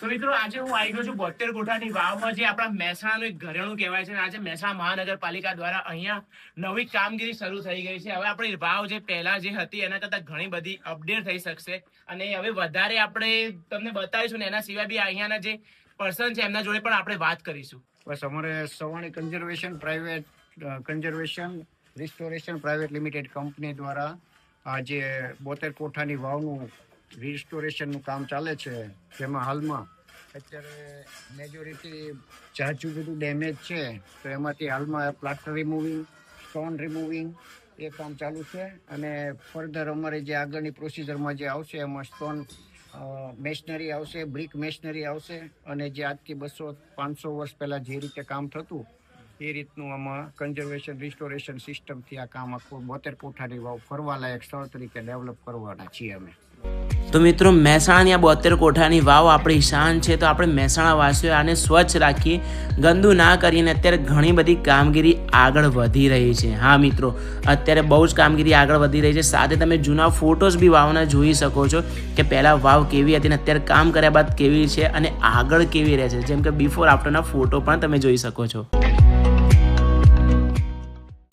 તો મિત્રો આજે હું આવી ગયો છું 72 કોઠાની વાવમાં, જે આપણા મહેસાણાનું એક ઘરેણું કહેવાય છે. આજે મહેસાણા મહાનગરપાલિકા દ્વારા અહીંયા નવી કામગીરી શરૂ થઈ ગઈ છે. હવે આપણી વાવ જે પહેલા જે હતી એના કરતા ઘણી બધી અપડેટ થઈ શકશે અને હવે વધારે આપણે તમને બતાવીશું ને એના સિવાય બી અહીંયાના જે પર્સન છે એમના જોડે પણ આપણે વાત કરીશું. બસ અમારે Savani conservation restoration private limited company દ્વારા આ જે 72 કોઠાની વાવનું રિસ્ટોરેશનનું કામ ચાલે છે, જેમાં હાલમાં અત્યારે મેજોરિટી જાજુ બધું ડેમેજ છે, તો એમાંથી હાલમાં પ્લાસ્ટર રિમૂવિંગ, સ્ટોન રિમૂવિંગ એ કામ ચાલુ છે. અને ફર્ધર અમારે જે આગળની પ્રોસિજરમાં જે આવશે એમાં સ્ટોન મેશનરી આવશે, બ્રિક મેશનરી આવશે, અને જે આજથી 200-500 વર્ષ પહેલાં જે રીતે કામ થતું એ રીતનું આમાં કન્ઝર્વેશન રિસ્ટોરેશન સિસ્ટમથી આ કામ આખું 72 કોઠાની વાવ ફરવાલાયક સ્થળ તરીકે ડેવલપ કરવાના છીએ અમે. તો મિત્રો, મહેસાણાની આ 72 કોઠાની વાવ આપણી શાન છે, તો આપણે મહેસાણા વાસીઓ આને સ્વચ્છ રાખી ગંદુ ના કરીને અત્યારે ઘણી બધી કામગીરી આગળ વધી રહી છે. હા મિત્રો, અત્યારે બહુ જ કામગીરી આગળ વધી રહી છે. સાથે તમે જૂના ફોટોઝ બી વાવના જોઈ શકો છો કે પહેલાં વાવ કેવી હતી ને અત્યારે કામ કર્યા બાદ કેવી છે અને આગળ કેવી રહે છે. જેમ કે બિફોર આફ્ટરના ફોટો પણ તમે જોઈ શકો છો.